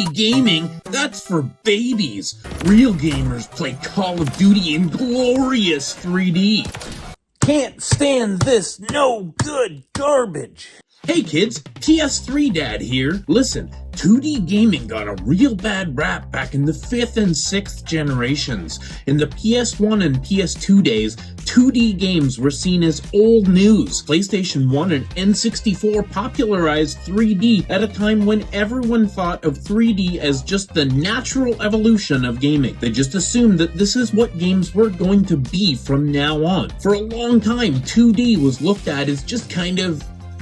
2D gaming? That's for babies. Real gamers play Call of Duty in glorious 3D. Can't stand this no good garbage. Hey kids, PS3 Dad here. Listen, 2D gaming got a real bad rap back in the 5th and 6th generations. In the PS1 and PS2 days, 2D games were seen as old news. PlayStation 1 and N64 popularized 3D at a time when everyone thought of 3D as just the natural evolution of gaming. They just assumed that this is what games were going to be from now on. For a long time, 2D was looked at as just kind of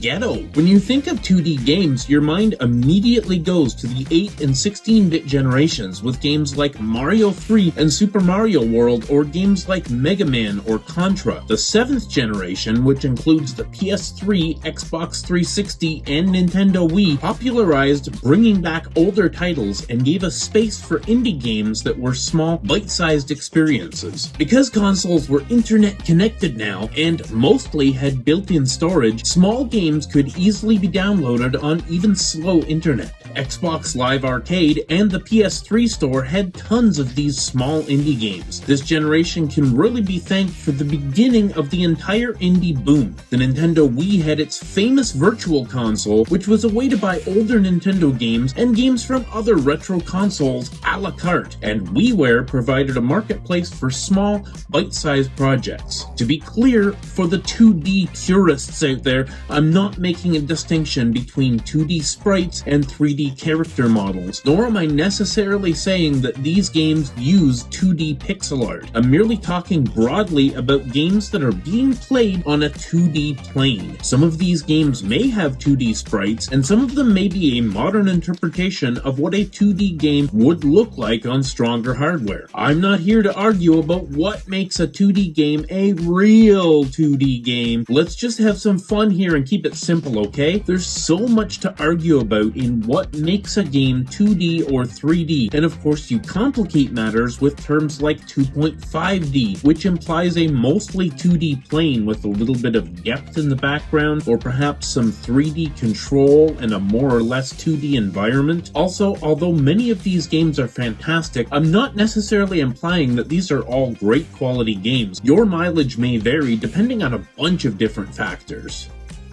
ghetto. When you think of 2D games, your mind immediately goes to the 8 and 16-bit generations with games like Mario 3 and Super Mario World, or games like Mega Man or Contra. The 7th generation, which includes the PS3, Xbox 360, and Nintendo Wii, popularized bringing back older titles and gave us space for indie games that were small, bite-sized experiences. Because consoles were internet connected now and mostly had built-in storage, small games could easily be downloaded on even slow internet. Xbox Live Arcade and the PS3 store had tons of these small indie games. This generation can really be thanked for the beginning of the entire indie boom. The Nintendo Wii had its famous Virtual Console, which was a way to buy older Nintendo games and games from other retro consoles a la carte, and WiiWare provided a marketplace for small, bite-sized projects. To be clear, for the 2D purists out there, I'm not making a distinction between 2D sprites and 3D character models, nor am I necessarily saying that these games use 2D pixel art. I'm merely talking broadly about games that are being played on a 2D plane. Some of these games may have 2D sprites, and some of them may be a modern interpretation of what a 2D game would look like on stronger hardware. I'm not here to argue about what makes a 2D game a real 2D game. Let's just have some fun here and keep it simple, okay? There's so much to argue about in what makes a game 2D or 3D, and of course you complicate matters with terms like 2.5D, which implies a mostly 2D plane with a little bit of depth in the background, or perhaps some 3D control and a more or less 2D environment. Also, although many of these games are fantastic, I'm not necessarily implying that these are all great quality games. Your mileage may vary depending on a bunch of different factors.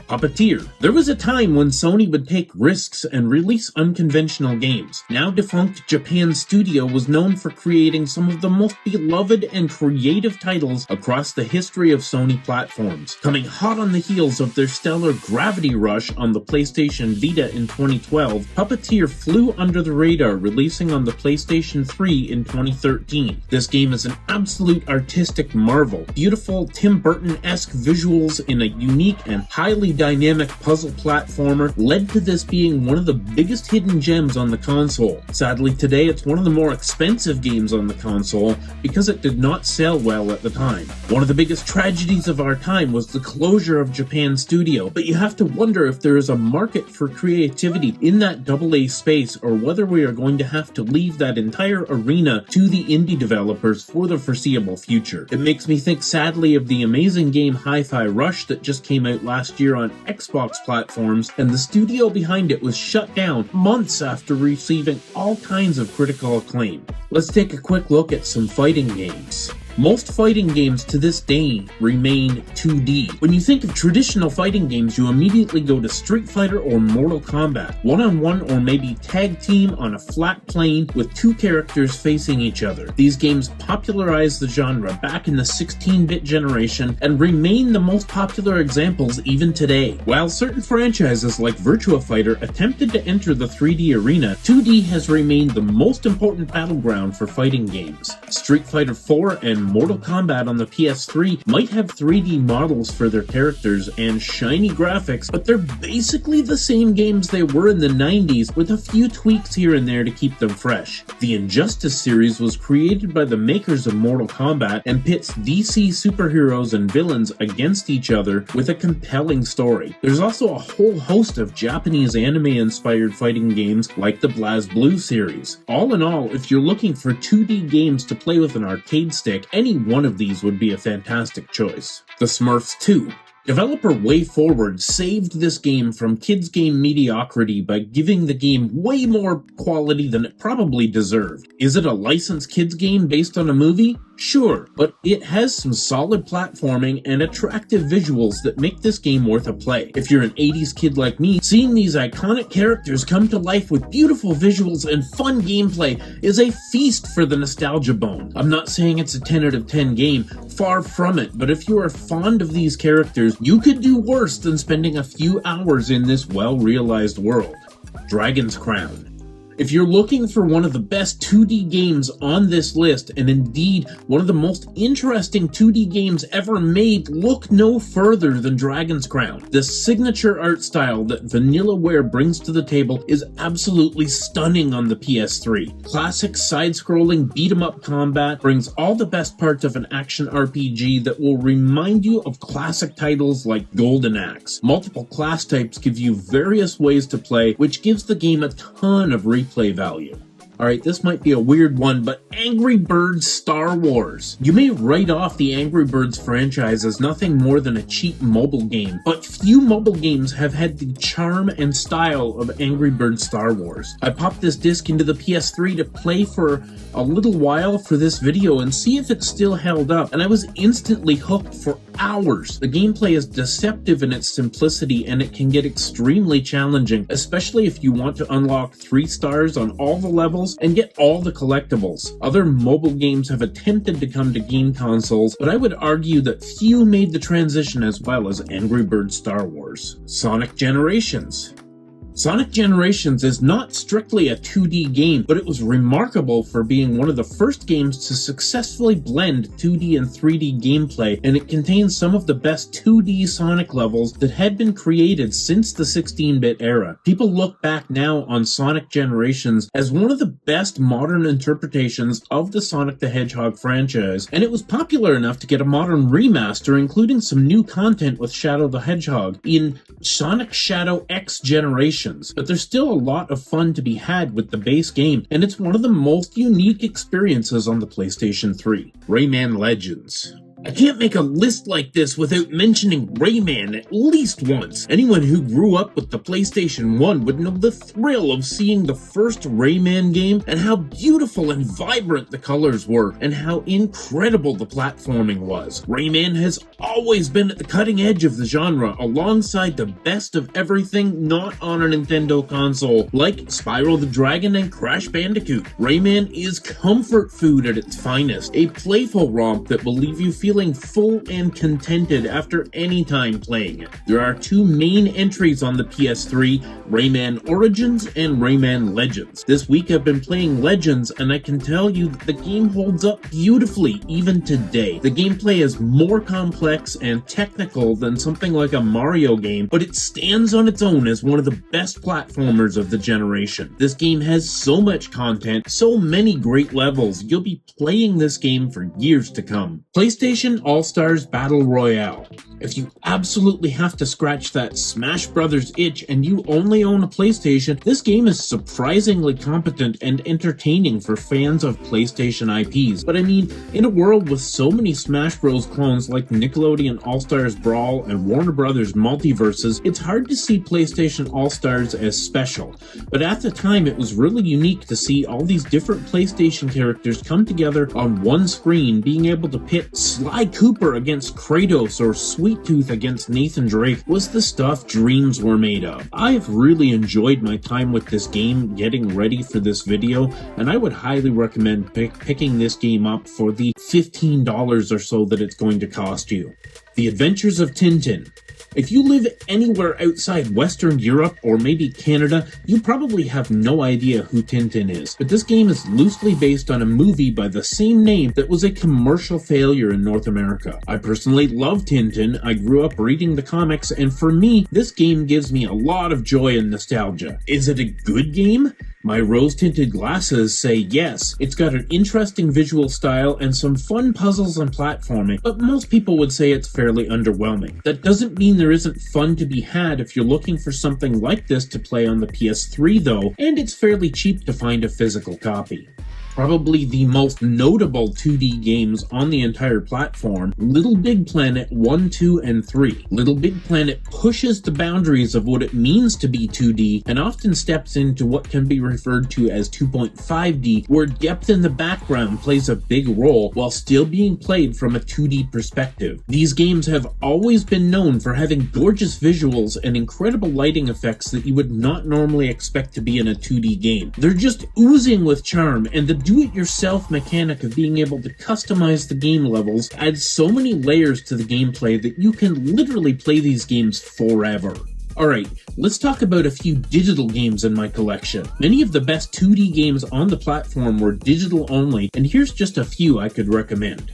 Puppeteer. There was a time when Sony would take risks and release unconventional games. Now defunct Japan Studio was known for creating some of the most beloved and creative titles across the history of Sony platforms. Coming hot on the heels of their stellar Gravity Rush on the PlayStation Vita in 2012, Puppeteer flew under the radar, releasing on the PlayStation 3 in 2013. This game is an absolute artistic marvel. Beautiful Tim Burton-esque visuals in a unique and highly dynamic puzzle platformer led to this being one of the biggest hidden gems on the console. Sadly, today it's one of the more expensive games on the console because it did not sell well at the time. One of the biggest tragedies of our time was the closure of Japan Studio, but you have to wonder if there is a market for creativity in that AA space, or whether we are going to have to leave that entire arena to the indie developers for the foreseeable future. It makes me think sadly of the amazing game Hi-Fi Rush that just came out last year on Xbox platforms, and the studio behind it was shut down months after receiving all kinds of critical acclaim. Let's take a quick look at some fighting games. Most fighting games to this day remain 2D. When you think of traditional fighting games, you immediately go to Street Fighter or Mortal Kombat, one-on-one or maybe tag team on a flat plane with two characters facing each other. These games popularized the genre back in the 16-bit generation and remain the most popular examples even today. While certain franchises like Virtua Fighter attempted to enter the 3D arena, 2D has remained the most important battleground for fighting games. Street Fighter 4 and Mortal Kombat on the PS3 might have 3D models for their characters and shiny graphics, but they're basically the same games they were in the 90s, with a few tweaks here and there to keep them fresh. The Injustice series was created by the makers of Mortal Kombat and pits DC superheroes and villains against each other with a compelling story. There's also a whole host of Japanese anime-inspired fighting games like the BlazBlue series. All in all, if you're looking for 2D games to play with an arcade stick, any one of these would be a fantastic choice. The Smurfs 2. Developer WayForward saved this game from kids' game mediocrity by giving the game way more quality than it probably deserved. Is it a licensed kids' game based on a movie? Sure, but it has some solid platforming and attractive visuals that make this game worth a play. If you're an 80s kid like me, seeing these iconic characters come to life with beautiful visuals and fun gameplay is a feast for the nostalgia bone. I'm not saying it's a 10 out of 10 game, far from it, but if you are fond of these characters, you could do worse than spending a few hours in this well-realized world. Dragon's Crown. If you're looking for one of the best 2D games on this list, and indeed one of the most interesting 2D games ever made, look no further than Dragon's Crown. The signature art style that Vanillaware brings to the table is absolutely stunning on the PS3. Classic side-scrolling beat-em-up combat brings all the best parts of an action RPG that will remind you of classic titles like Golden Axe. Multiple class types give you various ways to play, which gives the game a ton of replay value. Alright, this might be a weird one, but Angry Birds Star Wars. You may write off the Angry Birds franchise as nothing more than a cheap mobile game, but few mobile games have had the charm and style of Angry Birds Star Wars. I popped this disc into the PS3 to play for a little while for this video and see if it still held up, and I was instantly hooked for hours. The gameplay is deceptive in its simplicity, and it can get extremely challenging, especially if you want to unlock 3 stars on all the levels and get all the collectibles. Other mobile games have attempted to come to game consoles, but I would argue that few made the transition as well as Angry Birds Star Wars. Sonic Generations. Sonic Generations is not strictly a 2D game, but it was remarkable for being one of the first games to successfully blend 2D and 3D gameplay, and it contains some of the best 2D Sonic levels that had been created since the 16-bit era. People look back now on Sonic Generations as one of the best modern interpretations of the Sonic the Hedgehog franchise, and it was popular enough to get a modern remaster, including some new content with Shadow the Hedgehog in Sonic Shadow X Generations. But there's still a lot of fun to be had with the base game, and it's one of the most unique experiences on the PlayStation 3. Rayman Legends. I can't make a list like this without mentioning Rayman at least once. Anyone who grew up with the PlayStation 1 would know the thrill of seeing the first Rayman game and how beautiful and vibrant the colors were and how incredible the platforming was. Rayman has always been at the cutting edge of the genre alongside the best of everything not on a Nintendo console, like Spyro the Dragon and Crash Bandicoot. Rayman is comfort food at its finest, a playful romp that will leave you feeling full and contented after any time playing it. There are 2 main entries on the PS3, Rayman Origins and Rayman Legends. This week I've been playing Legends, and I can tell you that the game holds up beautifully even today. The gameplay is more complex and technical than something like a Mario game, but it stands on its own as one of the best platformers of the generation. This game has so much content, so many great levels, you'll be playing this game for years to come. PlayStation All-Stars Battle Royale. If you absolutely have to scratch that Smash Brothers itch and you only own a PlayStation, this game is surprisingly competent and entertaining for fans of PlayStation IPs. But I mean, in a world with so many Smash Bros. Clones like Nickelodeon All-Stars Brawl and Warner Brothers Multiverses, it's hard to see PlayStation All-Stars as special. But at the time, it was really unique to see all these different PlayStation characters come together on one screen, being able to pit Sly Cooper against Kratos or Sweet Tooth against Nathan Drake was the stuff dreams were made of. I've really enjoyed my time with this game getting ready for this video, and I would highly recommend picking this game up for the $15 or so that it's going to cost you. The Adventures of Tintin. If you live anywhere outside Western Europe or maybe Canada, you probably have no idea who Tintin is. But this game is loosely based on a movie by the same name that was a commercial failure in North America. I personally love Tintin. I grew up reading the comics, and for me, this game gives me a lot of joy and nostalgia. Is it a good game? My rose-tinted glasses say yes. It's got an interesting visual style and some fun puzzles and platforming, but most people would say it's fairly underwhelming. That doesn't mean there isn't fun to be had if you're looking for something like this to play on the PS3 though, and it's fairly cheap to find a physical copy. Probably the most notable 2D games on the entire platform, Little Big Planet 1, 2, and 3. Little Big Planet pushes the boundaries of what it means to be 2D and often steps into what can be referred to as 2.5D, where depth in the background plays a big role while still being played from a 2D perspective. These games have always been known for having gorgeous visuals and incredible lighting effects that you would not normally expect to be in a 2D game. They're just oozing with charm, and the do-it-yourself mechanic of being able to customize the game levels adds so many layers to the gameplay that you can literally play these games forever. Alright, let's talk about a few digital games in my collection. Many of the best 2D games on the platform were digital only, and here's just a few I could recommend.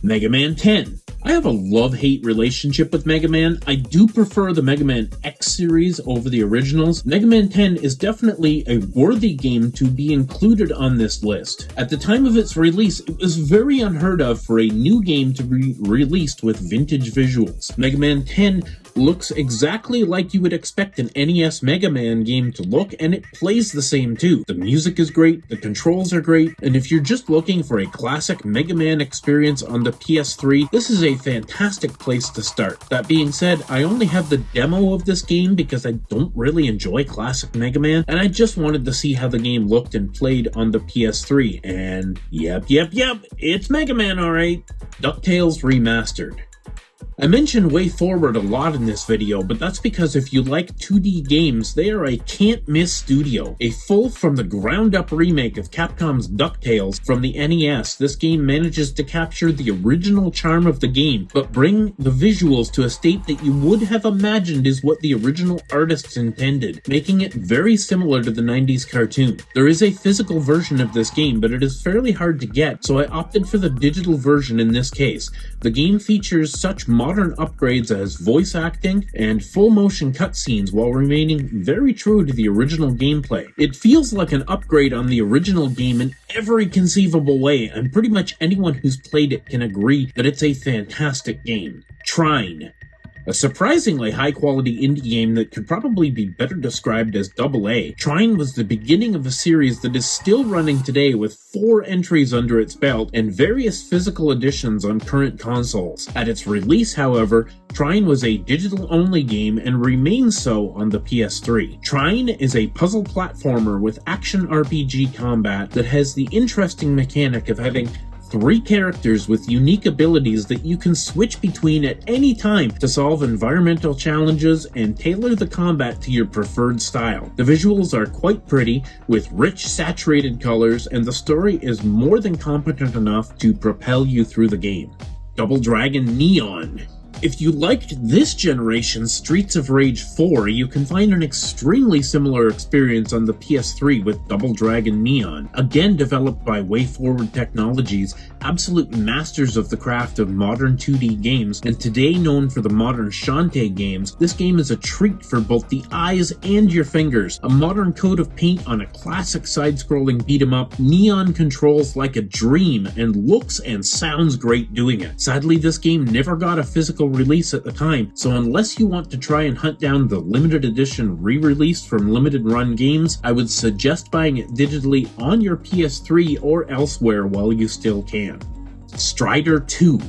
Mega Man 10. I have a love-hate relationship with Mega Man. I do prefer the Mega Man X series over the originals. Mega Man 10 is definitely a worthy game to be included on this list. At the time of its release, it was very unheard of for a new game to be released with vintage visuals. Mega Man 10 looks exactly like you would expect an NES Mega Man game to look, and it plays the same too. The music is great, the controls are great, and if you're just looking for a classic Mega Man experience on the PS3, this is a fantastic place to start. That being said, I only have the demo of this game because I don't really enjoy classic Mega Man, and I just wanted to see how the game looked and played on the PS3, and yep, it's Mega Man alright. DuckTales Remastered. I mentioned Way Forward a lot in this video, but that's because if you like 2D games, they are a can't-miss studio. A full from-the-ground-up remake of Capcom's DuckTales from the NES, this game manages to capture the original charm of the game, but bring the visuals to a state that you would have imagined is what the original artists intended, making it very similar to the 90s cartoon. There is a physical version of this game, but it is fairly hard to get, so I opted for the digital version in this case. The game features such modern upgrades as voice acting and full motion cutscenes while remaining very true to the original gameplay. It feels like an upgrade on the original game in every conceivable way, and pretty much anyone who's played it can agree that it's a fantastic game. Trine. A surprisingly high-quality indie game that could probably be better described as AA. Trine was the beginning of a series that is still running today with 4 entries under its belt and various physical editions on current consoles. At its release, however, Trine was a digital-only game and remains so on the PS3. Trine is a puzzle platformer with action RPG combat that has the interesting mechanic of having 3 characters with unique abilities that you can switch between at any time to solve environmental challenges and tailor the combat to your preferred style. The visuals are quite pretty, with rich saturated colors, and the story is more than competent enough to propel you through the game. Double Dragon Neon. If you liked this generation's Streets of Rage 4, you can find an extremely similar experience on the PS3 with Double Dragon Neon. Again developed by Way Forward Technologies, absolute masters of the craft of modern 2D games, and today known for the modern Shantae games, this game is a treat for both the eyes and your fingers. A modern coat of paint on a classic side-scrolling beat-em-up, Neon controls like a dream and looks and sounds great doing it. Sadly, this game never got a physical release at the time, so unless you want to try and hunt down the limited edition re-release from Limited Run Games, I would suggest buying it digitally on your PS3 or elsewhere while you still can. Strider 2.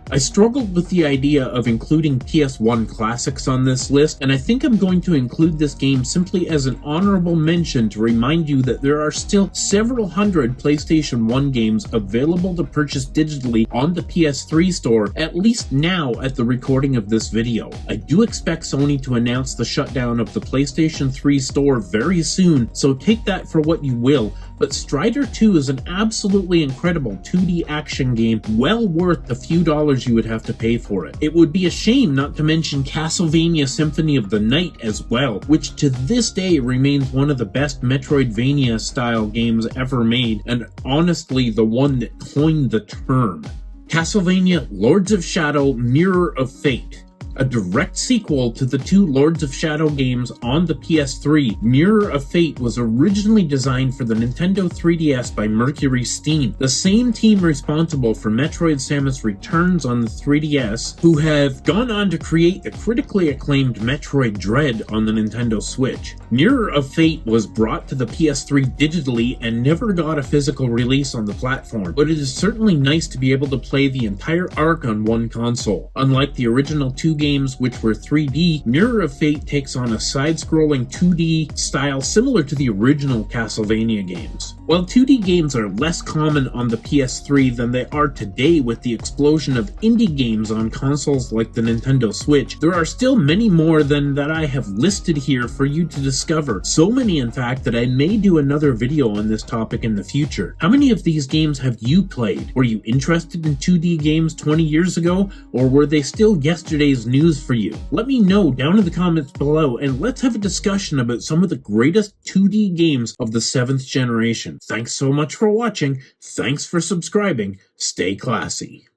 I struggled with the idea of including PS1 classics on this list, and I think I'm going to include this game simply as an honorable mention to remind you that there are still several hundred PlayStation 1 games available to purchase digitally on the PS3 store, at least now at the recording of this video. I do expect Sony to announce the shutdown of the PlayStation 3 store very soon, so take that for what you will, but Strider 2 is an absolutely incredible 2D action game, well worth the few dollars you would have to pay for it. It would be a shame not to mention Castlevania Symphony of the Night as well, which to this day remains one of the best Metroidvania-style games ever made, and honestly the one that coined the term. Castlevania Lords of Shadow Mirror of Fate. A direct sequel to the two Lords of Shadow games on the PS3, Mirror of Fate was originally designed for the Nintendo 3DS by Mercury Steam, the same team responsible for Metroid Samus Returns on the 3DS, who have gone on to create the critically acclaimed Metroid Dread on the Nintendo Switch. Mirror of Fate was brought to the PS3 digitally and never got a physical release on the platform, but it is certainly nice to be able to play the entire arc on one console. Unlike the original two games, which were 3D, Mirror of Fate takes on a side-scrolling 2D style similar to the original Castlevania games. While 2D games are less common on the PS3 than they are today with the explosion of indie games on consoles like the Nintendo Switch, there are still many more than that I have listed here for you to discover. So many, in fact, that I may do another video on this topic in the future. How many of these games have you played? Were you interested in 2D games 20 years ago, or were they still yesterday's news for you? Let me know down in the comments below, and let's have a discussion about some of the greatest 2D games of the 7th generation. Thanks so much for watching, thanks for subscribing, stay classy.